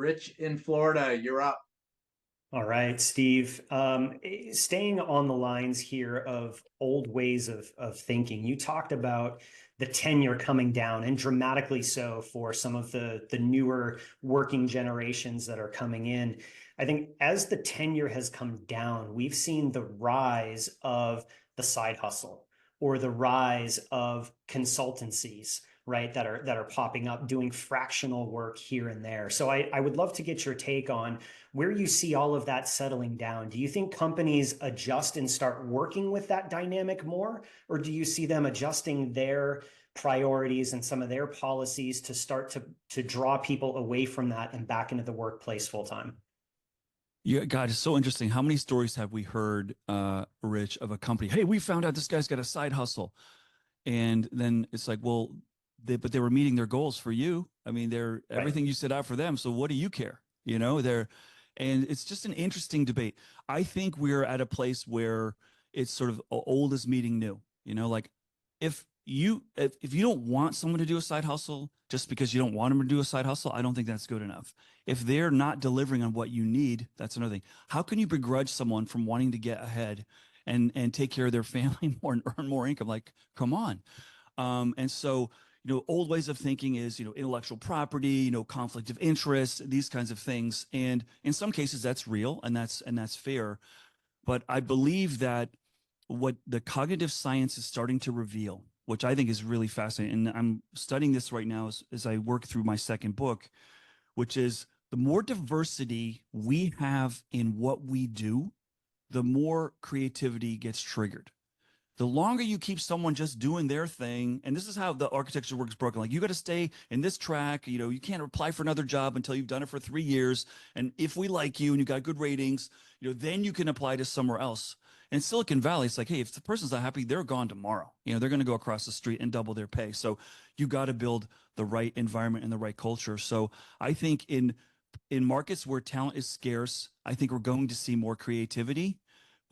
Rich in Florida, you're up. All right, Steve. Staying on the lines here of old ways of thinking, you talked about the tenure coming down and dramatically so for some of the newer working generations that are coming in. I think as the tenure has come down, we've seen the rise of the side hustle or the rise of consultancies, right, that are popping up doing fractional work here and there. So I would love to get your take on where you see all of that settling down. Do you think companies adjust and start working with that dynamic more, or do you see them adjusting their priorities and some of their policies to start to draw people away from that and back into the workplace full time? Yeah, God, it's so interesting. How many stories have we heard, Rich, of a company? Hey, we found out this guy's got a side hustle, and then it's like, well, but they were meeting their goals for you. I mean, they're Right. everything you set out for them. So what do you care? And it's just an interesting debate. I think we're at a place where it's sort of old is meeting new. Like if you don't want someone to do a side hustle just because you don't want them to do a side hustle, I don't think that's good enough. If they're not delivering on what you need, that's another thing. How can you begrudge someone from wanting to get ahead and take care of their family more and earn more income? Like, come on. And so, old ways of thinking is, intellectual property, conflict of interest, these kinds of things. And in some cases that's real and that's fair. But I believe that what the cognitive science is starting to reveal, which I think is really fascinating, and I'm studying this right now as I work through my second book, which is the more diversity we have in what we do, the more creativity gets triggered. The longer you keep someone just doing their thing, and this is how the architecture works broken. Like, you got to stay in this track. You can't apply for another job until you've done it for 3 years. And if we like you and you got good ratings, then you can apply to somewhere else. In Silicon Valley, it's like, hey, if the person's not happy, they're gone tomorrow. They're going to go across the street and double their pay. So you got to build the right environment and the right culture. So I think in markets where talent is scarce, I think we're going to see more creativity.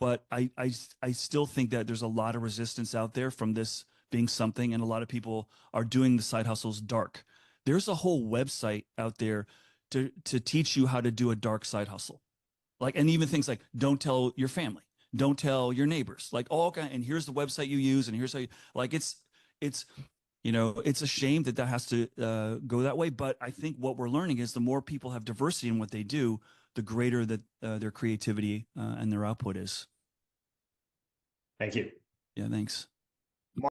But I still think that there's a lot of resistance out there from this being something, and a lot of people are doing the side hustles dark. There's a whole website out there to teach you how to do a dark side hustle. Like, and even things like don't tell your family, don't tell your neighbors, like all kind, and here's the website you use, and here's how you like it's it's a shame that has to go that way. But I think what we're learning is the more people have diversity in what they do, the greater that their creativity and their output is. Thank you. Yeah, thanks.